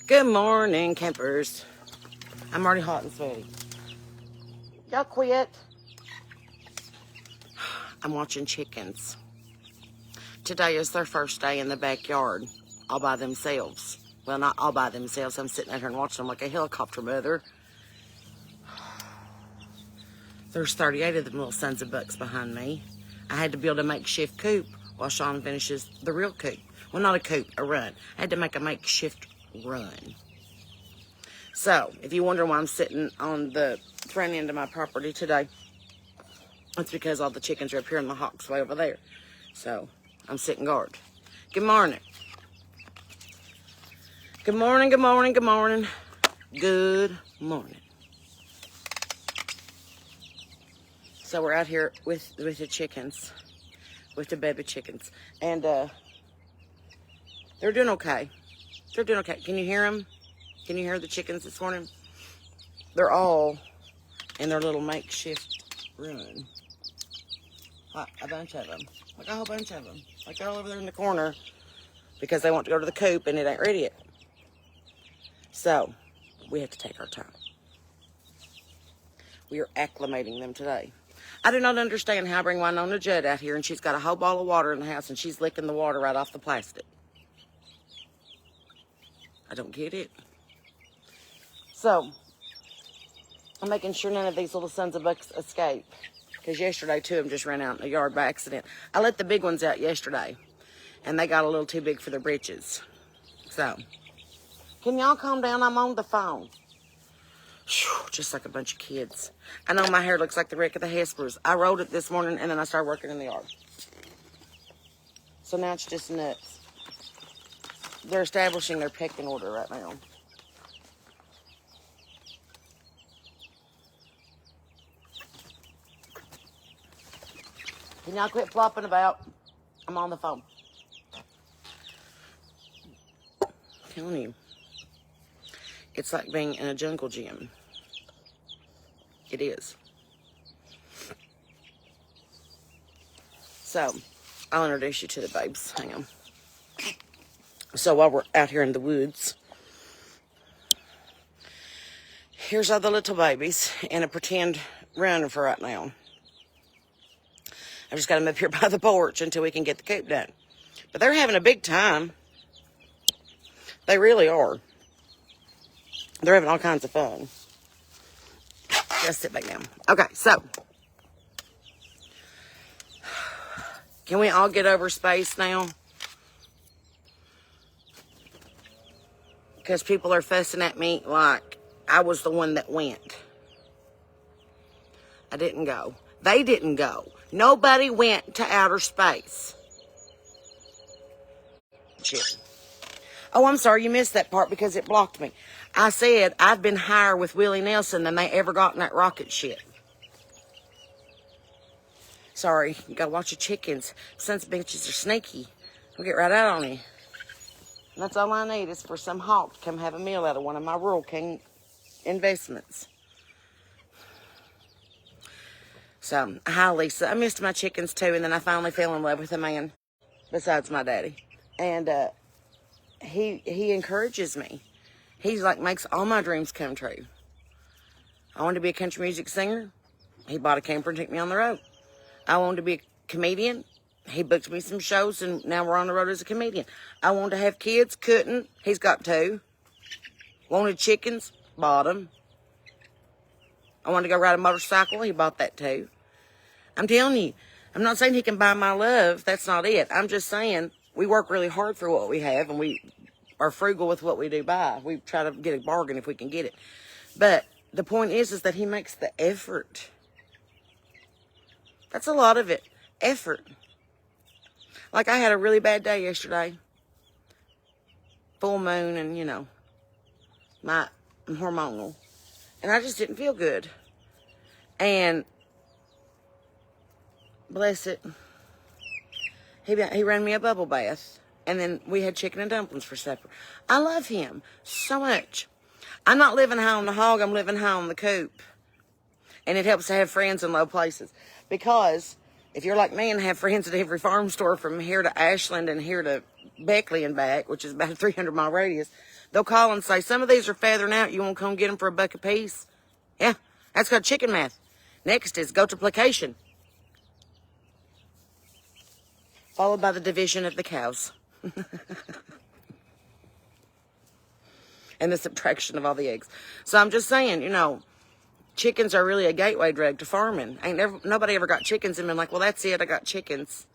Good morning, campers. I'm already hot and sweaty. Y'all quit. I'm watching chickens. Today is their first day in the backyard, all by themselves. Well, not all by themselves. I'm sitting out here and watching them like a helicopter mother. There's 38 of them little sons of bucks behind me. I had to build a makeshift coop while Sean finishes the real coop. Well, not a coop, a run. I had to make a makeshift run. So, if you wonder why I'm sitting on the front end of my property today, it's because all the chickens are up here and the hawks way over there. So, I'm sitting guard. Good morning. Good morning, good morning, good morning. Good morning. So, we're out here with the chickens, with the baby chickens. And, they're doing okay. They're doing okay. Can you hear them? Can you hear the chickens this morning? They're all in their little makeshift room. A bunch of them. Like a whole bunch of them. Like they're all over there in the corner because they want to go to the coop and it ain't ready yet. So, we have to take our time. We are acclimating them today. I do not understand how I bring Winona Judd out here and she's got a whole bottle of water in the house and she's licking the water right off the plastic. I don't get it. So, I'm making sure none of these little sons of bucks escape. Because yesterday, two of them just ran out in the yard by accident. I let the big ones out yesterday. And they got a little too big for their britches. So, can y'all calm down? I'm on the phone. Whew, just like a bunch of kids. I know my hair looks like the wreck of the Hespers. I rolled it this morning and then I started working in the yard. So now it's just nuts. They're establishing their pecking order right now. Can y'all quit flopping about? I'm on the phone. I'm telling you. It's like being in a jungle gym. It is. So, I'll introduce you to the babes. Hang on. So while we're out here in the woods, here's all the little babies in a pretend run for right now. I've just got them up here by the porch until we can get the coop done. But they're having a big time. They really are. They're having all kinds of fun. Just sit back down. Okay, so. Can we all get over space now? Because people are fussing at me like I was the one that went. I didn't go. They didn't go. Nobody went to outer space. Shit. Oh, I'm sorry, you missed that part because it blocked me. I said I've been higher with Willie Nelson than they ever got in that rocket shit. Sorry, you gotta watch your chickens. Sons of bitches are sneaky. They'll get right out on you. And that's all I need is for some hawk to come have a meal out of one of my Rural King investments. So, hi Lisa. I missed my chickens too, and then I finally fell in love with a man besides my daddy. And he encourages me. He's like makes all my dreams come true. I wanted to be a country music singer. He bought a camper and took me on the road. I wanted to be a comedian. He booked me some shows, and now we're on the road as a comedian. I wanted to have kids, couldn't. He's got 2. Wanted chickens, bought them. I wanted to go ride a motorcycle. He bought that too. I'm telling you, I'm not saying he can buy my love. That's not it. I'm just saying we work really hard for what we have, and we are frugal with what we do buy. We try to get a bargain if we can get it. But the point is that he makes the effort. That's a lot of it. Effort. Like I had a really bad day yesterday. Full moon and, you know, I'm hormonal. And I just didn't feel good. And, bless it, he ran me a bubble bath. And then we had chicken and dumplings for supper. I love him so much. I'm not living high on the hog. I'm living high on the coop. And it helps to have friends in low places. Because if you're like me and have friends at every farm store from here to Ashland and here to Beckley and back, which is about a 300-mile radius, they'll call and say, some of these are feathering out. You want to come get them for $1 a piece? Yeah, that's called chicken math. Next is multiplication, followed by the division of the cows. And the subtraction of all the eggs. So I'm just saying, you know, chickens are really a gateway drug to farming. Nobody ever got chickens and been like, well, that's it, I got chickens.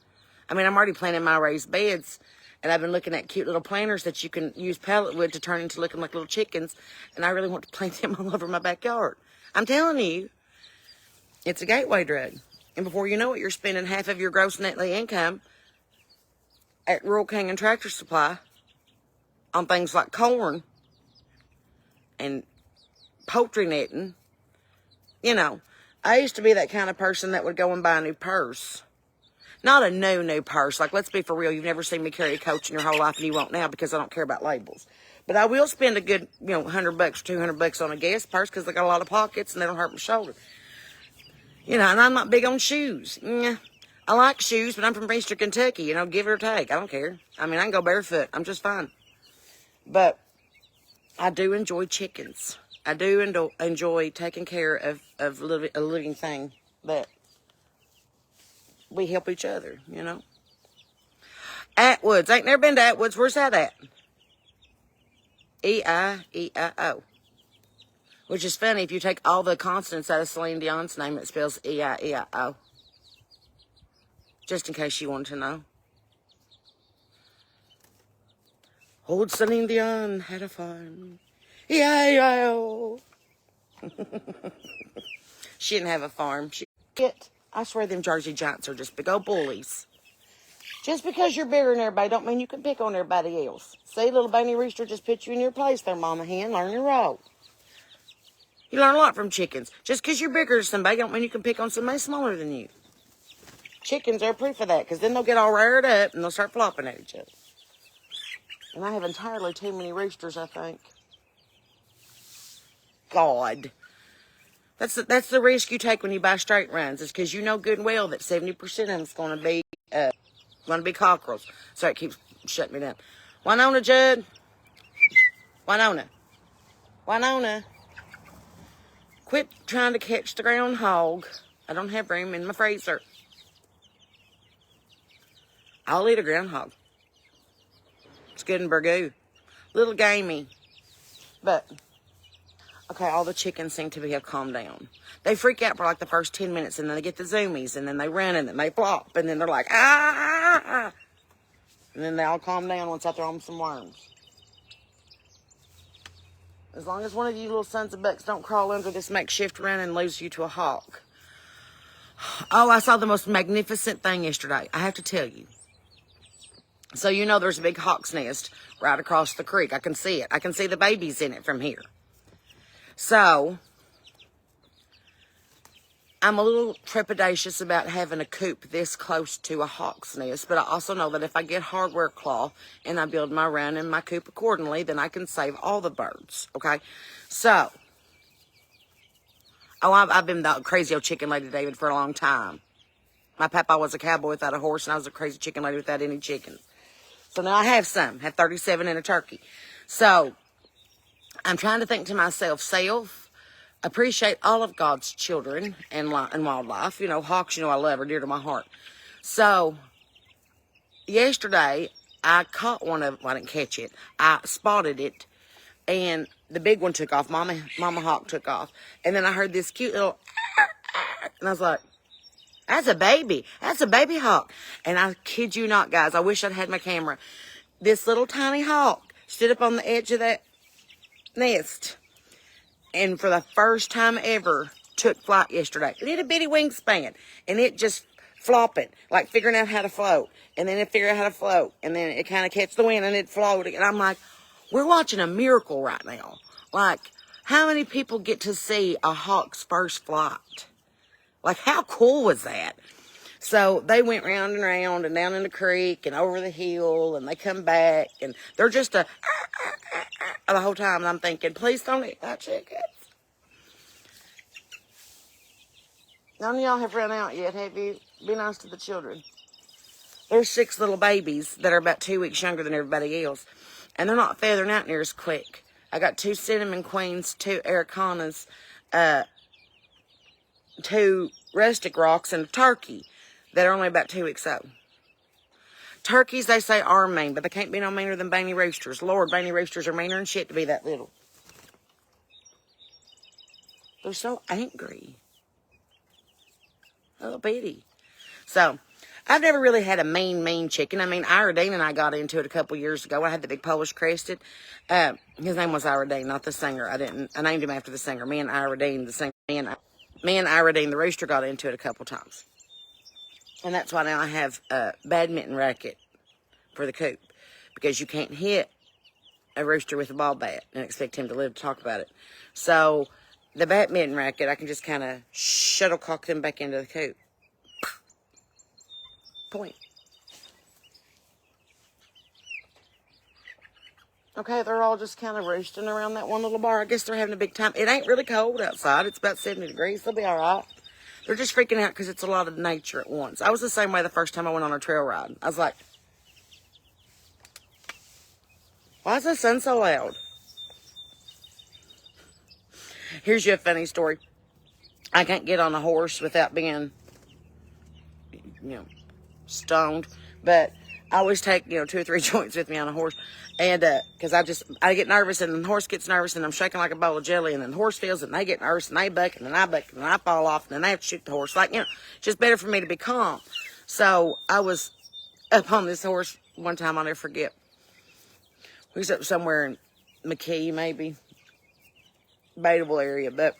I mean, I'm already planting my raised beds, and I've been looking at cute little planters that you can use pallet wood to turn into looking like little chickens, and I really want to plant them all over my backyard. I'm telling you, it's a gateway drug. And before you know it, you're spending half of your gross nightly income at Rural King and Tractor Supply on things like corn and poultry netting. You know, I used to be that kind of person that would go and buy a new purse. Not a new purse. Like, let's be for real. You've never seen me carry a Coach in your whole life, and you won't now because I don't care about labels. But I will spend a good, $100 or $200 on a Guess purse because they got a lot of pockets and they don't hurt my shoulder. And I'm not big on shoes. I like shoes, but I'm from Eastern Kentucky. Give it or take. I don't care. I mean, I can go barefoot. I'm just fine. But I do enjoy chickens. I do enjoy taking care of a living thing that we help each other, Atwoods. Ain't never been to Atwoods. Where's that at? E-I-E-I-O. Which is funny. If you take all the consonants out of Celine Dion's name, it spells E-I-E-I-O. Just in case you wanted to know. Old Celine Dion had a farm. E-I-E-I-O. She didn't have a farm. I swear them Jersey Giants are just big old bullies. Just because you're bigger than everybody don't mean you can pick on everybody else. See, little Bunny Rooster just put you in your place there, Mama Hen. Learn your role. You learn a lot from chickens. Just because you're bigger than somebody don't mean you can pick on somebody smaller than you. Chickens are proof of that, because then they'll get all reared up and they'll start flopping at each other. And I have entirely too many roosters, I think. God. That's the risk you take when you buy straight runs, is because you know good and well that 70% of them's going to be cockerels. Sorry, it keeps shutting me down. Winona, Judd. Winona. Quit trying to catch the groundhog. I don't have room in my freezer. I'll eat a groundhog. It's good and burgoo. Little gamey. But, okay, all the chickens seem to have calmed down. They freak out for like the first 10 minutes, and then they get the zoomies, and then they run, and then they flop, and then they're like, ah! And then they all calm down once I throw them some worms. As long as one of you little sons of bucks don't crawl under this makeshift run and lose you to a hawk. Oh, I saw the most magnificent thing yesterday. I have to tell you. So there's a big hawk's nest right across the creek. I can see it. I can see the babies in it from here. So, I'm a little trepidatious about having a coop this close to a hawk's nest, but I also know that if I get hardware cloth and I build my run and my coop accordingly, then I can save all the birds, okay? So, I've been the crazy old chicken lady, David, for a long time. My papa was a cowboy without a horse, and I was a crazy chicken lady without any chickens. So now I have 37 and a turkey. So, I'm trying to think to myself, appreciate all of God's children and wildlife. Hawks, I love, are dear to my heart. So, yesterday, I caught one of them. Well, I didn't catch it. I spotted it, and the big one took off. Mama hawk took off. And then I heard this cute little, and I was like, that's a baby. That's a baby hawk. And I kid you not, guys, I wish I'd had my camera. This little tiny hawk stood up on the edge of that nest, and for the first time ever, took flight yesterday. Little bitty wingspan, and it just flopping, like figuring out how to float, and then it figured out how to float, and then it kind of catch the wind, and it floated. And I'm like, we're watching a miracle right now. Like, how many people get to see a hawk's first flight? Like, how cool was that? So they went round and round and down in the creek and over the hill, and they come back, and they're just the whole time. And I'm thinking, please don't eat my chickens. None of y'all have run out yet, have you? Be nice to the children. There's 6 little babies that are about 2 weeks younger than everybody else. And they're not feathering out near as quick. I got 2 cinnamon queens, 2 Ericanas, 2 rustic rocks, and a turkey that are only about 2 weeks old. Turkeys, they say, are mean, but they can't be no meaner than Baney roosters. Lord, Baney roosters are meaner than shit to be that little. They're so angry. Little bitty. So, I've never really had a mean chicken. I mean, Iridine and I got into it a couple years ago. I had the big Polish crested. His name was Iridine, not the singer. I named him after the singer. Me and Iridine, the singer. Me and Iridine, the rooster, got into it a couple times. And that's why now I have a badminton racket for the coop. Because you can't hit a rooster with a ball bat and expect him to live to talk about it. So, the badminton racket, I can just kind of shuttlecock them back into the coop. Point. Okay, they're all just kind of roosting around that one little bar. I guess they're having a big time. It ain't really cold outside. It's about 70 degrees. They'll be all right. They're just freaking out because it's a lot of nature at once. I was the same way the first time I went on a trail ride. I was like, why is the sun so loud? Here's you a funny story. I can't get on a horse without being, stoned. But I always take, 2 or 3 joints with me on a horse. And, because I get nervous, and the horse gets nervous, and I'm shaking like a bowl of jelly, and then the horse feels it, and they get nervous, and they buck, and then I buck, and then I fall off, and then they have to shoot the horse. Like, it's just better for me to be calm. So, I was up on this horse one time, I'll never forget. We was up somewhere in McKee, maybe. Debatable area, but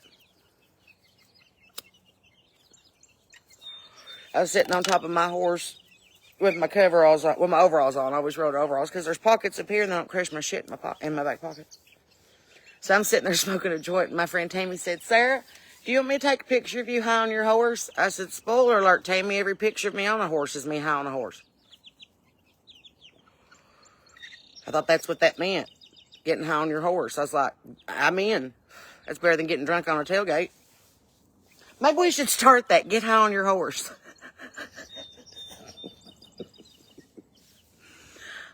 I was sitting on top of my horse with my coveralls on, with my overalls on. I always rode overalls because there's pockets up here and they don't crush my shit in my back pocket. So I'm sitting there smoking a joint, and my friend Tammy said, "Sarah, do you want me to take a picture of you high on your horse?" I said, "Spoiler alert, Tammy, every picture of me on a horse is me high on a horse." I thought that's what that meant, getting high on your horse. I was like, I'm in. That's better than getting drunk on a tailgate. Maybe we should start that. Get high on your horse.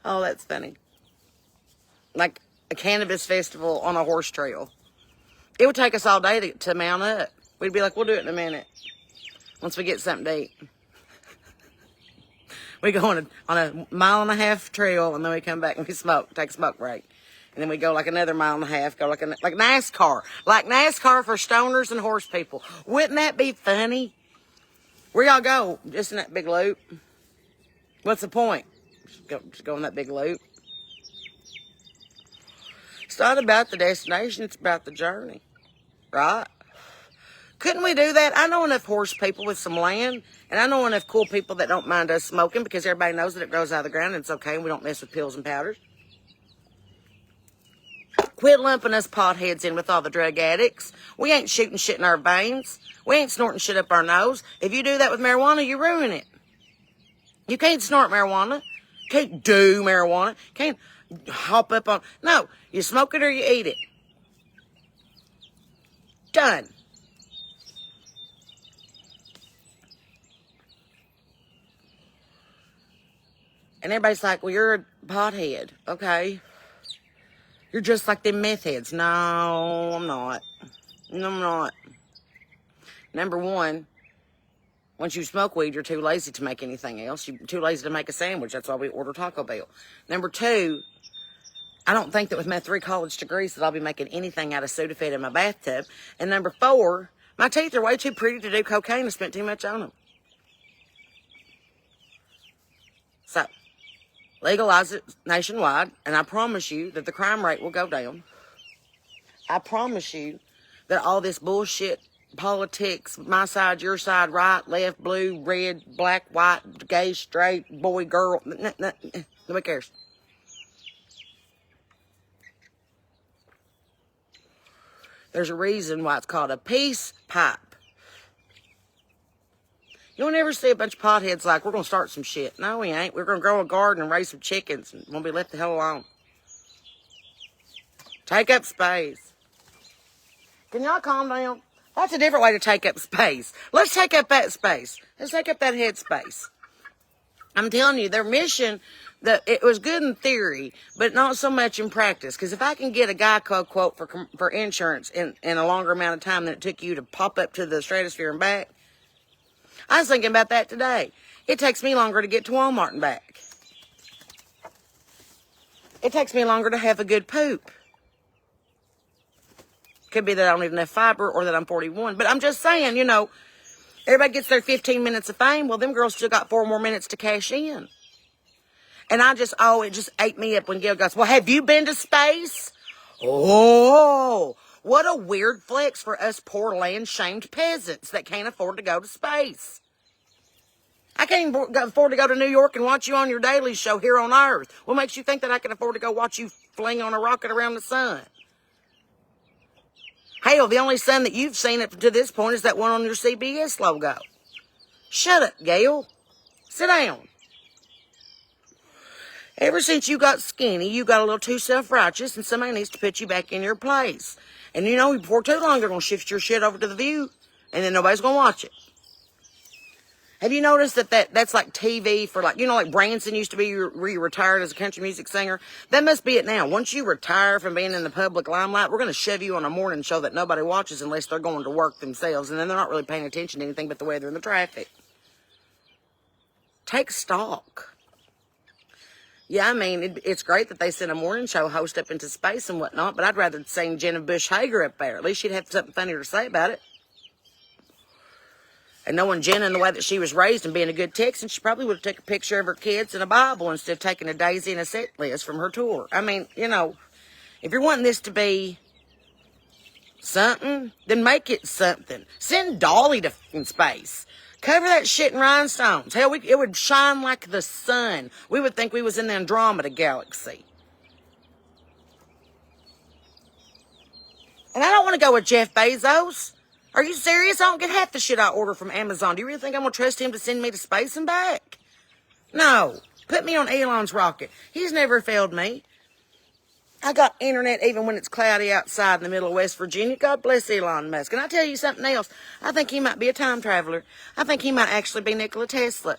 Oh, that's funny. Like a cannabis festival on a horse trail. It would take us all day to mount up. We'd be like, we'll do it in a minute. Once we get something to eat. We go on a 1.5-mile trail, and then we come back and we smoke, take a smoke break. And then we go like another 1.5 miles, go like NASCAR. Like NASCAR for stoners and horse people. Wouldn't that be funny? Where y'all go? Just in that big loop? What's the point? Just go in that big loop. It's not about the destination, it's about the journey. Right? Couldn't we do that? I know enough horse people with some land, and I know enough cool people that don't mind us smoking because everybody knows that it grows out of the ground and it's okay and we don't mess with pills and powders. Quit lumping us potheads in with all the drug addicts. We ain't shooting shit in our veins. We ain't snorting shit up our nose. If you do that with marijuana, you ruin it. You can't snort marijuana. Can't do marijuana. Can't hop up on... No, you smoke it or you eat it. Done. And everybody's like, well, you're a pothead. Okay. You're just like them meth heads. No, I'm not. No, I'm not. Number one, once you smoke weed, you're too lazy to make anything else. You're too lazy to make a sandwich. That's why we order Taco Bell. Number two, I don't think that with my 3 college degrees that I'll be making anything out of Sudafed in my bathtub. And number 4, my teeth are way too pretty to do cocaine. I spent too much on them. So, legalize it nationwide, and I promise you that the crime rate will go down. I promise you that all this bullshit, politics, my side, your side, right, left, blue, red, black, white, gay, straight, boy, girl, nobody cares. There's a reason why it's called a peace pipe. You'll never see a bunch of potheads like, we're going to start some shit. No, we ain't. We're going to grow a garden and raise some chickens, and we'll be left the hell alone. Take up space. Can y'all calm down? That's a different way to take up space. Let's take up that space. Let's take up that head space. I'm telling you, their mission, that it was good in theory, but not so much in practice. Because if I can get a Geico quote for insurance in a longer amount of time than it took you to pop up to the stratosphere and back, I was thinking about that today. It takes me longer to get to Walmart and back. It takes me longer to have a good poop. Could be that I don't even have fiber or that I'm 41. But I'm just saying, everybody gets their 15 minutes of fame. Well, them girls still got 4 more minutes to cash in. And it just ate me up when Gail goes, well, have you been to space? Oh, what a weird flex for us poor land-shamed peasants that can't afford to go to space. I can't even afford to go to New York and watch you on your daily show here on Earth. What makes you think that I can afford to go watch you fling on a rocket around the sun? Hell, the only sun that you've seen up to this point is that one on your CBS logo. Shut up, Gail. Sit down. Ever since you got skinny, you got a little too self-righteous, and somebody needs to put you back in your place. And before too long, they're going to shift your shit over to The View, and then nobody's going to watch it. Have you noticed that's like TV for like Branson used to be where you retired as a country music singer? That must be it now. Once you retire from being in the public limelight, we're going to shove you on a morning show that nobody watches unless they're going to work themselves, and then they're not really paying attention to anything but the weather and the traffic. Take stock. Yeah, I mean, it's great that they send a morning show host up into space and whatnot, but I'd rather seen Jenna Bush Hager up there. At least she'd have something funny to say about it. And knowing Jenna and the way that she was raised and being a good Texan, she probably would have taken a picture of her kids and a Bible instead of taking a daisy and a set list from her tour. I mean, if you're wanting this to be something, then make it something. Send Dolly to space. Cover that shit in rhinestones. Hell, it would shine like the sun. We would think we was in the Andromeda galaxy. And I don't want to go with Jeff Bezos. Are you serious? I don't get half the shit I order from Amazon. Do you really think I'm going to trust him to send me to space and back? No. Put me on Elon's rocket. He's never failed me. I got internet even when it's cloudy outside in the middle of West Virginia. God bless Elon Musk. And I tell you something else. I think he might be a time traveler. I think he might actually be Nikola Tesla.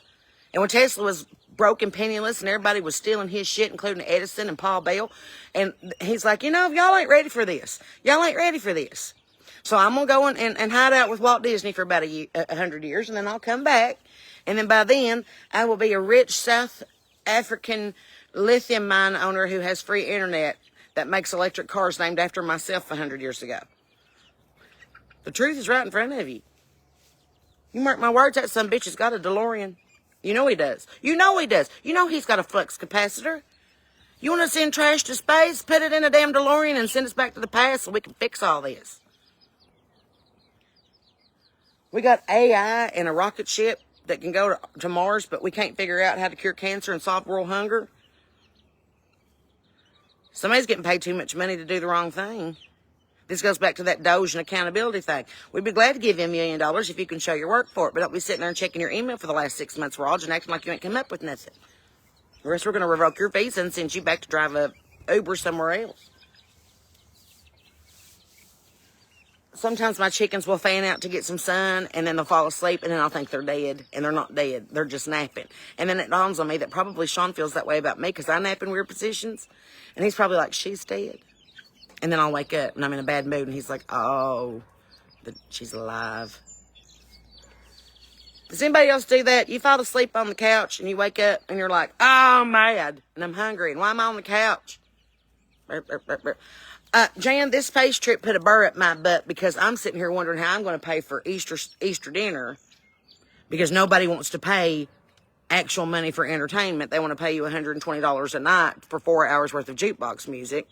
And when Tesla was broke and penniless and everybody was stealing his shit, including Edison and Paul Bell, and he's like, y'all ain't ready for this. Y'all ain't ready for this. So I'm going to go and hide out with Walt Disney for about 100 years, and then I'll come back. And then by then, I will be a rich South African lithium mine owner who has free internet that makes electric cars named after myself 100 years ago. The truth is right in front of you. You mark my words, that son bitch has got a DeLorean. You know he does. You know he does. You know he's got a flux capacitor. You want to send trash to space? Put it in a damn DeLorean and send us back to the past so we can fix all this. We got AI and a rocket ship that can go to Mars, but we can't figure out how to cure cancer and solve world hunger. Somebody's getting paid too much money to do the wrong thing. This goes back to that Doge and accountability thing. We'd be glad to give you $1 million if you can show your work for it, but don't be sitting there and checking your email for the last 6 months, Raj, and acting like you ain't come up with nothing. The rest, we're going to revoke your visa and send you back to drive a Uber somewhere else. Sometimes my chickens will fan out to get some sun, and then they'll fall asleep, and then I'll think they're dead, and they're not dead. They're just napping. And then it dawns on me that probably Sean feels that way about me because I nap in weird positions, and he's probably like, she's dead. And then I'll wake up, and I'm in a bad mood, and he's like, oh, she's alive. Does anybody else do that? You fall asleep on the couch, and you wake up, and you're like, oh, I'm mad, and I'm hungry, and why am I on the couch? Jan, this space trip put a burr up my butt because I'm sitting here wondering how I'm going to pay for Easter dinner because nobody wants to pay actual money for entertainment. They want to pay you $120 a night for 4 hours worth of jukebox music.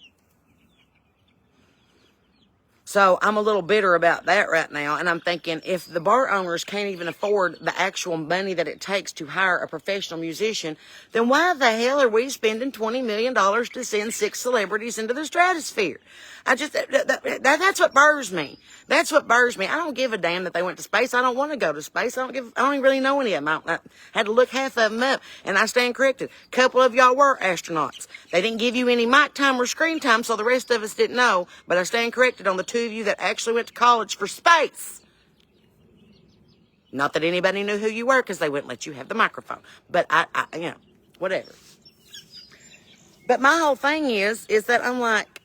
So I'm a little bitter about that right now, and I'm thinking if the bar owners can't even afford the actual money that it takes to hire a professional musician, then why the hell are we spending $20 million to send 6 celebrities into the stratosphere? That's what burrs me. That's what burrs me. I don't give a damn that they went to space. I don't want to go to space. I don't even really know any of them. I had to look half of them up, and I stand corrected. A couple of y'all were astronauts. They didn't give you any mic time or screen time, so the rest of us didn't know, but I stand corrected on the 2 of you that actually went to college for space. Not that anybody knew who you were because they wouldn't let you have the microphone. But whatever. But my whole thing is that I'm like,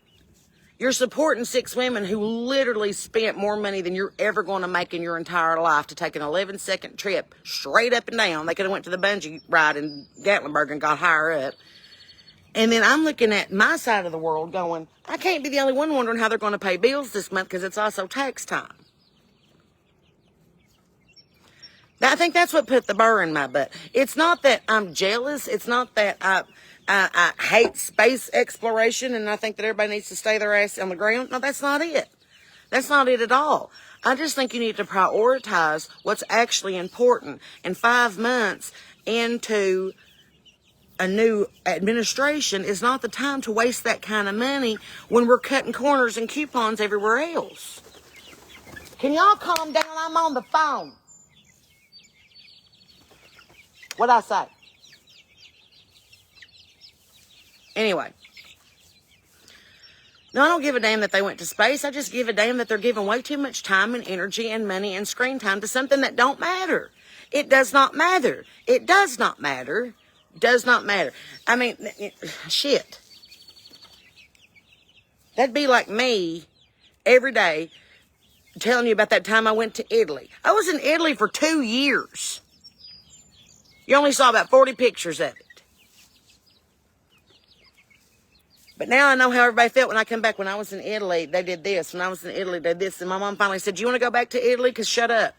you're supporting 6 women who literally spent more money than you're ever going to make in your entire life to take an 11-second trip straight up and down. They could have went to the bungee ride in Gatlinburg and got higher up. And then I'm looking at my side of the world going, I can't be the only one wondering how they're going to pay bills this month because it's also tax time. I think that's what put the burr in my butt. It's not that I'm jealous. It's not that I hate space exploration and I think that everybody needs to stay their ass on the ground. No, that's not it. That's not it at all. I just think you need to prioritize what's actually important. And 5 months into a new administration is not the time to waste that kind of money when we're cutting corners and coupons everywhere else. Can y'all calm down? I'm on the phone. What'd I say? Anyway. No, I don't give a damn that they went to space. I just give a damn that they're giving way too much time and energy and money and screen time to something that don't matter. It does not matter. It does not matter. Does not matter. I mean, shit. That'd be like me every day telling you about that time I went to Italy. I was in Italy for 2 years. You only saw about 40 pictures of it. But now I know how everybody felt when I come back. When I was in Italy, they did this. When I was in Italy, they did this. And my mom finally said, "Do you want to go back to Italy? Because shut up."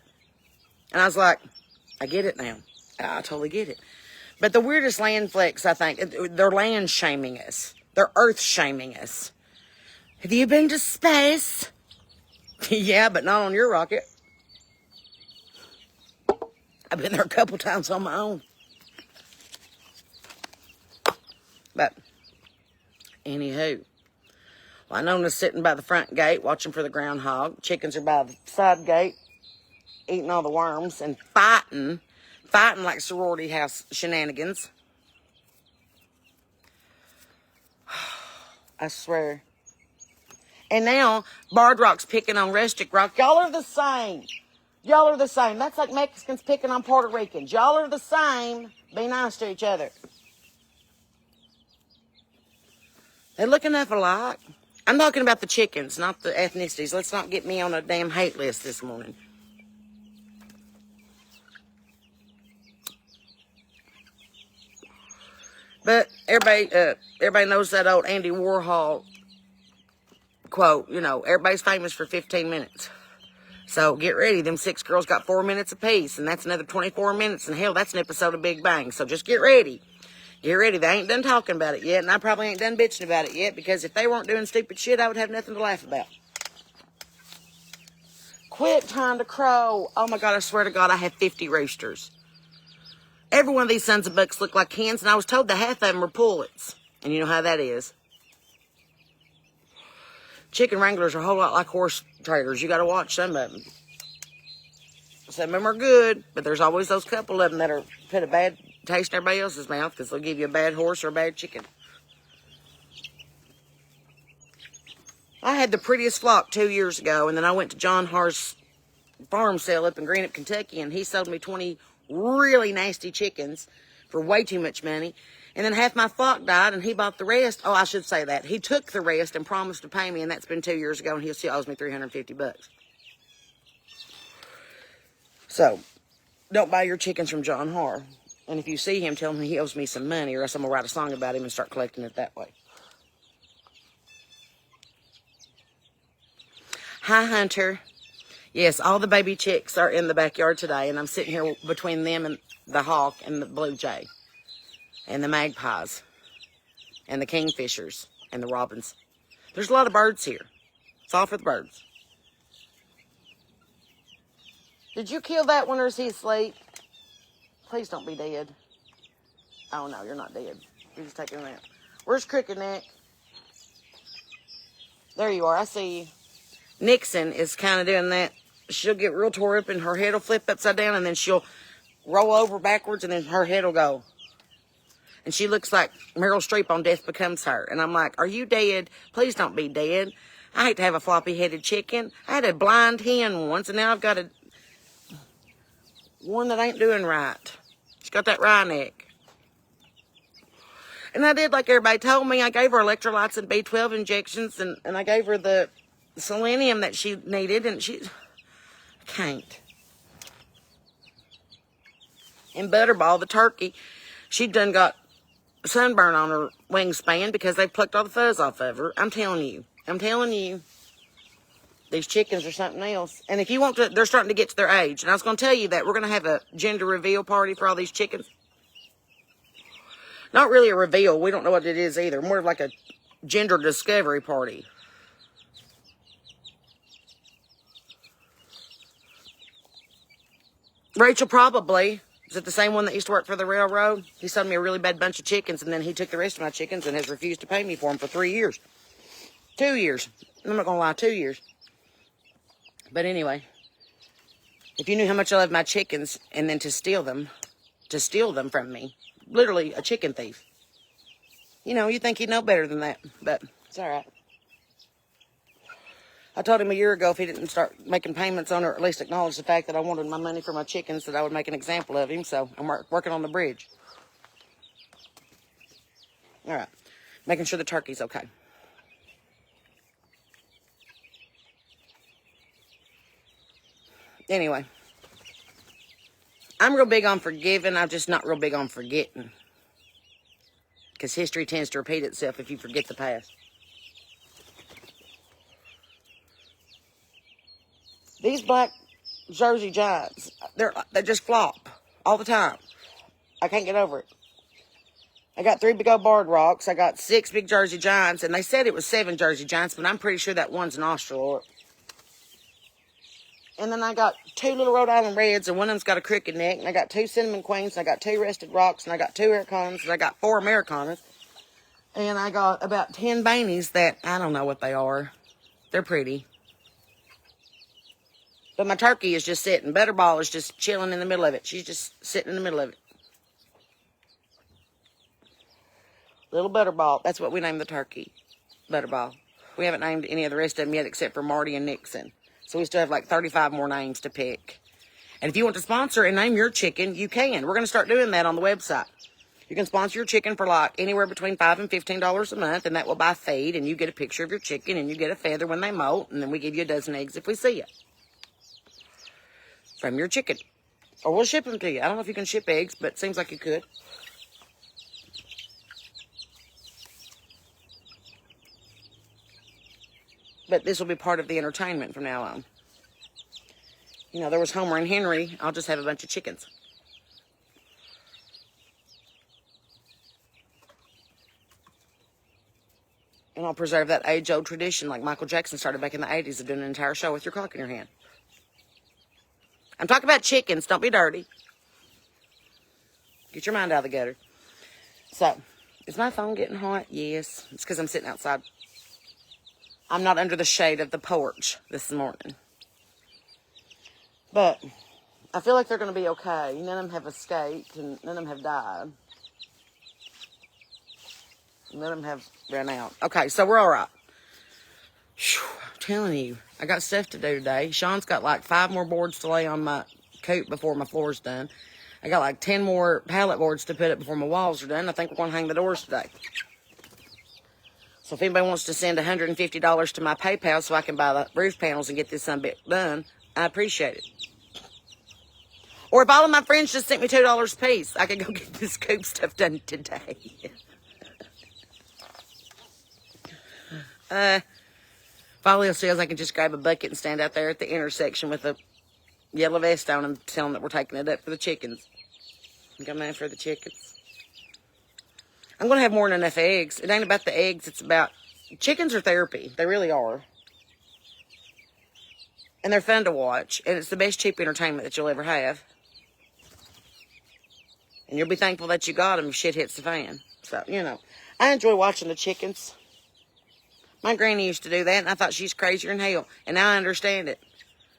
And I was like, I get it now. I totally get it. But the weirdest land flex, I think, they're land shaming us. They're earth shaming us. Have you been to space? Yeah, but not on your rocket. I've been there a couple times on my own. But, anywho. Well, I know Nona's sitting by the front gate watching for the groundhog. Chickens are by the side gate eating all the worms and fighting like sorority house shenanigans. I swear. And now, Barred Rock's picking on Rustic Rock. Y'all are the same. Y'all are the same. That's like Mexicans picking on Puerto Ricans. Y'all are the same. Be nice to each other. They look enough alike. I'm talking about the chickens, not the ethnicities. Let's not get me on a damn hate list this morning. But everybody knows that old Andy Warhol quote, everybody's famous for 15 minutes. So get ready. Them 6 girls got 4 minutes apiece, and that's another 24 minutes. And hell, that's an episode of Big Bang. So just get ready. Get ready. They ain't done talking about it yet, and I probably ain't done bitching about it yet, because if they weren't doing stupid shit, I would have nothing to laugh about. Quit trying to crow. Oh my God, I swear to God, I have 50 roosters. Every one of these sons of bucks look like hens, and I was told that half of them were pullets. And you know how that is. Chicken wranglers are a whole lot like horse traders. You got to watch some of them. Some of them are good, but there's always those couple of them that are put a bad taste in everybody else's mouth because they'll give you a bad horse or a bad chicken. I had the prettiest flock 2 years ago, and then I went to John Har's farm sale up in Greenup, Kentucky, and he sold me 20 really nasty chickens for way too much money. And then half my flock died, and he bought the rest. Oh, I should say that. He took the rest and promised to pay me, and that's been 2 years ago, and he still owes me $350. So, don't buy your chickens from John Har. And if you see him, tell him he owes me some money, or else I'm going to write a song about him and start collecting it that way. Hi, Hunter. Yes, all the baby chicks are in the backyard today, and I'm sitting here between them and the hawk and the blue jay and the magpies and the kingfishers and the robins. There's a lot of birds here. It's all for the birds. Did you kill that one, or is he asleep? Please don't be dead. Oh, no, you're not dead. You're just taking a nap. Where's Crooked Neck? There you are. I see you. Nixon is kind of doing that. She'll get real tore up and her head will flip upside down, and then she'll roll over backwards, and then her head will go. And she looks like Meryl Streep on Death Becomes Her. And I'm like, are you dead? Please don't be dead. I hate to have a floppy-headed chicken. I had a blind hen once, and now I've got a... One that ain't doing right. She's got that wry neck. And I did like everybody told me. I gave her electrolytes and B12 injections, and I gave her the selenium that she needed, and she can't. And Butterball, the turkey, she done got sunburn on her wingspan because they plucked all the fuzz off of her. I'm telling you. These chickens are something else. And if you want to, they're starting to get to their age. And I was going to tell you that we're going to have a gender reveal party for all these chickens. Not really a reveal. We don't know what it is either. More of like a gender discovery party. Rachel probably. Is it the same one that used to work for the railroad? He sold me a really bad bunch of chickens, and then he took the rest of my chickens and has refused to pay me for them for 3 years. 2 years. I'm not going to lie, 2 years. But anyway, if you knew how much I love my chickens, and then to steal them from me, literally a chicken thief. You know, you'd think he'd know better than that, but it's all right. I told him a year ago if he didn't start making payments on, or at least acknowledge the fact that I wanted my money for my chickens, that I would make an example of him. So I'm working on the bridge. All right. Making sure the turkey's okay. Anyway. I'm real big on forgiving. I'm just not real big on forgetting. Because history tends to repeat itself if you forget the past. These black Jersey Giants, they just flop all the time. I can't get over it. I got 3 big old barred rocks. I got 6 big Jersey Giants, and they said it was 7 Jersey Giants, but I'm pretty sure that one's an Australorp. And then I got 2 little Rhode Island Reds, and one of them's got a crooked neck, and I got 2 Cinnamon Queens, and I got 2 Rested Rocks, and I got 2 Americanas, and I got 4 Americanas. And I got about 10 Banies that I don't know what they are. They're pretty. But my turkey is just sitting. Butterball is just chilling in the middle of it. She's just sitting in the middle of it. Little Butterball. That's what we named the turkey. Butterball. We haven't named any of the rest of them yet except for Marty and Nixon. So we still have like 35 more names to pick. And if you want to sponsor and name your chicken, you can. We're going to start doing that on the website. You can sponsor your chicken for like anywhere between $5 and $15 a month, and that will buy feed, and you get a picture of your chicken, and you get a feather when they molt, and then we give you a dozen eggs if we see it. From your chicken. Or we'll ship them to you. I don't know if you can ship eggs, but it seems like you could. But this will be part of the entertainment from now on. You know, there was Homer and Henry. I'll just have a bunch of chickens. And I'll preserve that age-old tradition like Michael Jackson started back in the 80s of doing an entire show with your cock in your hand. I'm talking about chickens. Don't be dirty. Get your mind out of the gutter. So, is my phone getting hot? Yes. It's because I'm sitting outside. I'm not under the shade of the porch this morning. But I feel like they're going to be okay. None of them have escaped, and none of them have died. None of them have run out. Okay, so we're all right. Whew, I'm telling you, I got stuff to do today. Sean's got like 5 more boards to lay on my coop before my floor's done. I got like 10 more pallet boards to put up before my walls are done. I think we're going to hang the doors today. So if anybody wants to send $150 to my PayPal so I can buy the roof panels and get this bit done, I appreciate it. Or if all of my friends just sent me $2 a piece, I could go get this coop stuff done today. If all else fails, I can just grab a bucket and stand out there at the intersection with a yellow vest on and tell them that we're taking it up for the chickens. I'm coming in for the chickens. I'm going to have more than enough eggs. It ain't about the eggs. It's about... Chickens are therapy. They really are. And they're fun to watch. And it's the best cheap entertainment that you'll ever have. And you'll be thankful that you got them if shit hits the fan. So, you know. I enjoy watching the chickens. My granny used to do that, and I thought she's crazier than hell. And now I understand it.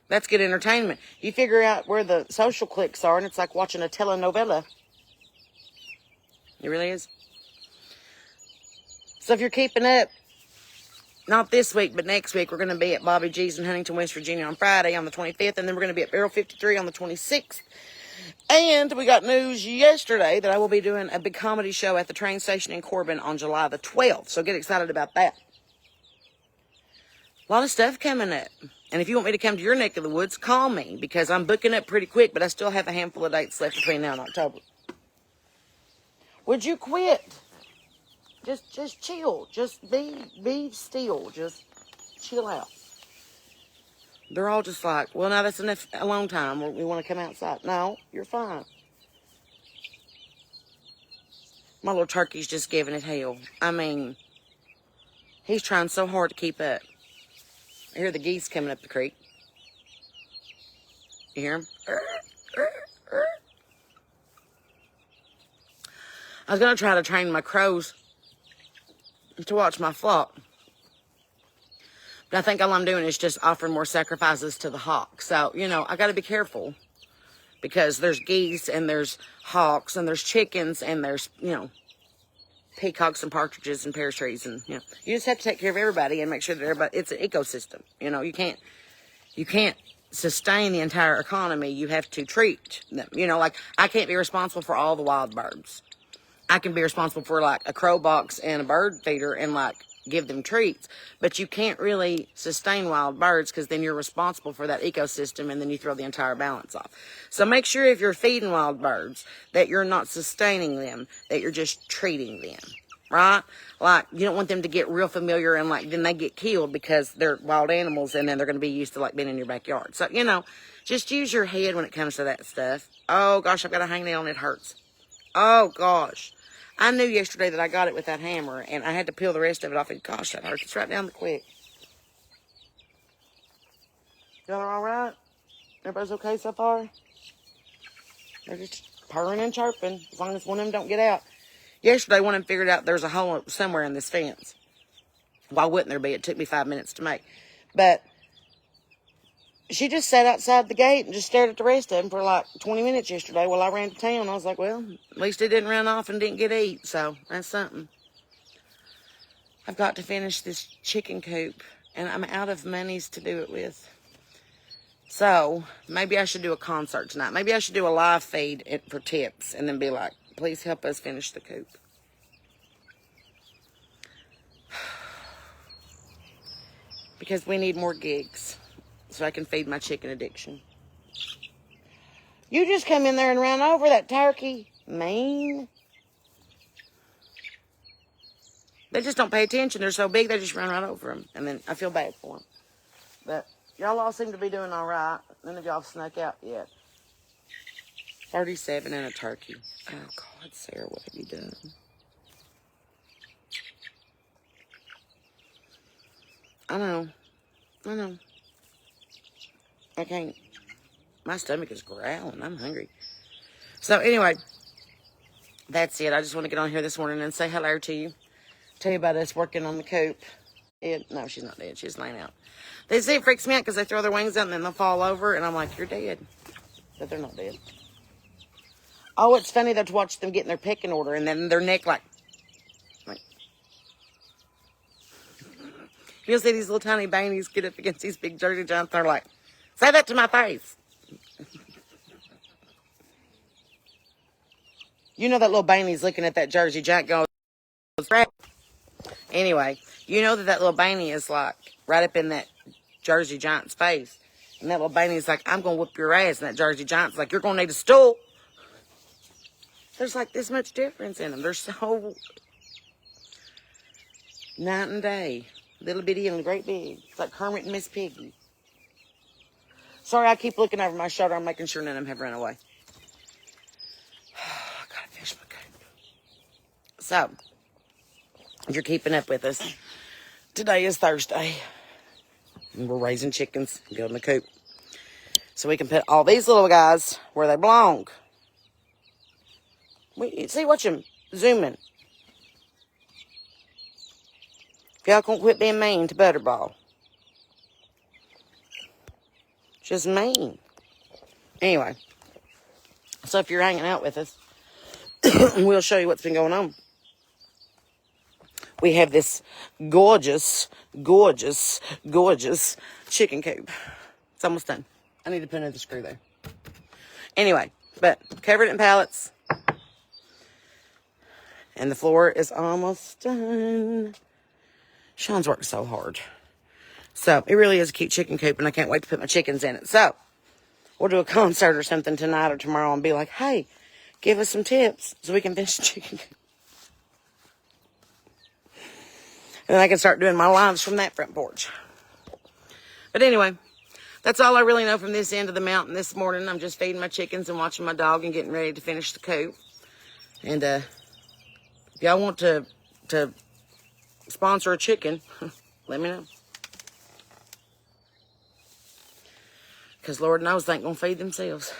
That's good entertainment. You figure out where the social cliques are, and it's like watching a telenovela. It really is. So if you're keeping up, not this week, but next week, we're going to be at Bobby G's in Huntington, West Virginia on Friday on the 25th, and then we're going to be at Barrel 53 on the 26th. And we got news yesterday that I will be doing a big comedy show at the train station in Corbin on July the 12th. So get excited about that. A lot of stuff coming up. And if you want me to come to your neck of the woods, call me, because I'm booking up pretty quick, but I still have a handful of dates left between now and October. Would you quit? Just chill. Just be still. Just chill out. They're all just like, well, now that's enough alone time. We want to come outside. No, you're fine. My little turkey's just giving it hell. I mean, he's trying so hard to keep up. I hear the geese coming up the creek. You hear them? I was going to try to train my crows to watch my flock. But I think all I'm doing is just offering more sacrifices to the hawk. So, you know, I got to be careful. Because there's geese and there's hawks and there's chickens and there's, you know, peacocks and partridges and pear trees. And, you know, you just have to take care of everybody and make sure that everybody, it's an ecosystem. You know, you can't sustain the entire economy. You have to treat them. You know, like, I can't be responsible for all the wild birds. I can be responsible for, like, a crow box and a bird feeder and, like, give them treats. But you can't really sustain wild birds, because then you're responsible for that ecosystem, and then you throw the entire balance off. So make sure if you're feeding wild birds that you're not sustaining them, that you're just treating them, right? Like, you don't want them to get real familiar and, like, then they get killed because they're wild animals, and then they're going to be used to, like, being in your backyard. So, you know, just use your head when it comes to that stuff. Oh, gosh, I've got a hangnail and it hurts. Oh, gosh. I knew yesterday that I got it with that hammer, and I had to peel the rest of it off, and gosh, that hurts. It's right down the quick. Y'all are all right? Everybody's okay so far? They're just purring and chirping, as long as one of them don't get out. Yesterday, one of them figured out there's a hole somewhere in this fence. Why wouldn't there be? It took me 5 minutes to make. But she just sat outside the gate and just stared at the rest of them for like 20 minutes yesterday while I ran to town. I was like, well, at least it didn't run off and didn't get eat, so that's something. I've got to finish this chicken coop, and I'm out of monies to do it with. So maybe I should do a concert tonight. Maybe I should do a live feed for tips and then be like, please help us finish the coop. Because we need more gigs so I can feed my chicken addiction. You just come in there and ran over that turkey. Mean. They just don't pay attention. They're so big, they just run right over them. And then I feel bad for them. But y'all all seem to be doing all right. None of y'all snuck out yet. 37 and a turkey. Oh, God, Sarah, what have you done? I know. I can't. My stomach is growling. I'm hungry. So, anyway, that's it. I just want to get on here this morning and say hello to you. Tell you about us working on the coop. No, she's not dead. She's laying out. They say it freaks me out because they throw their wings out and then they'll fall over. And I'm like, you're dead. But they're not dead. Oh, it's funny though to watch them get in their pecking order and then their neck like you'll see these little tiny bainies get up against these big Jersey giants. They're like, say that to my face. You know that little Bainey's looking at that Jersey giant going, anyway, you know that little Bainey is like right up in that Jersey giant's face. And that little Bainey's like, I'm going to whoop your ass. And that Jersey giant's like, you're going to need a stool. There's like this much difference in them. They're so night and day. Little bitty and great big. It's like Kermit and Miss Piggy. Sorry, I keep looking over my shoulder. I'm making sure none of them have run away. I gotta finish my coop. So, if you're keeping up with us, today is Thursday. And we're raising chickens and building the coop. So we can put all these little guys where they belong. See, watch them zooming. If y'all can't quit being mean to Butterball. Just mean. Anyway. So if you're hanging out with us, we'll show you what's been going on. We have this gorgeous, gorgeous, gorgeous chicken coop. It's almost done. I need to put another screw there. Anyway, But covered it in pallets. And the floor is almost done. Sean's worked so hard. So, it really is a cute chicken coop, and I can't wait to put my chickens in it. So, we'll do a concert or something tonight or tomorrow and be like, hey, give us some tips so we can finish the chicken coop. And then I can start doing my lives from that front porch. But anyway, that's all I really know from this end of the mountain this morning. I'm just feeding my chickens and watching my dog and getting ready to finish the coop. And if y'all want to sponsor a chicken, let me know. Because Lord knows they ain't going to feed themselves.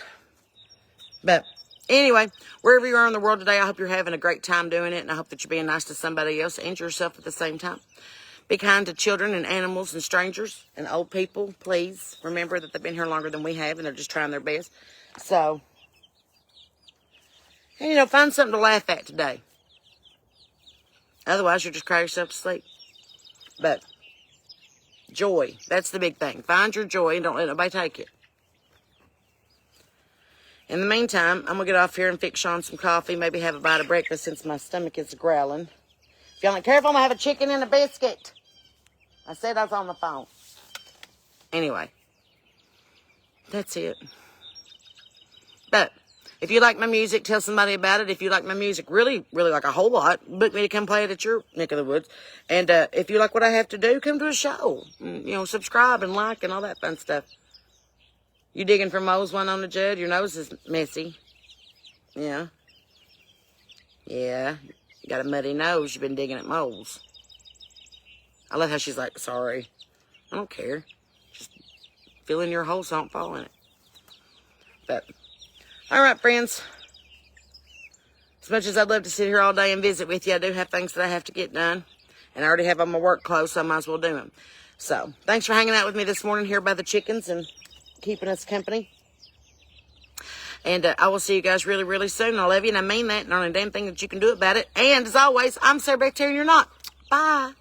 But anyway, wherever you are in the world today, I hope you're having a great time doing it. And I hope that you're being nice to somebody else and yourself at the same time. Be kind to children and animals and strangers and old people, please. Remember that they've been here longer than we have and they're just trying their best. So, and, you know, find something to laugh at today. Otherwise, you'll just cry yourself to sleep. But joy, that's the big thing. Find your joy and don't let nobody take it. In the meantime, I'm going to get off here and fix Sean some coffee, maybe have a bite of breakfast since my stomach is growling. If y'all ain't careful, I'm going to have a chicken and a biscuit. I said I was on the phone. Anyway, that's it. But if you like my music, tell somebody about it. If you like my music really, really like a whole lot, book me to come play it at your neck of the woods. And if you like what I have to do, come to a show. You know, subscribe and like and all that fun stuff. You digging for moles one on the jud? Your nose is messy. Yeah. Yeah. You got a muddy nose. You've been digging at moles. I love how she's like, sorry. I don't care. Just fill in your hole so I don't fall in it. But, all right, friends. As much as I'd love to sit here all day and visit with you, I do have things that I have to get done. And I already have on my work clothes, so I might as well do them. So, thanks for hanging out with me this morning here by the chickens and keeping us company. And I will see you guys really, really soon. I love you, and I mean that. And the only damn thing that you can do about it. And, as always, I'm Sarah Beth, and you're not. Bye.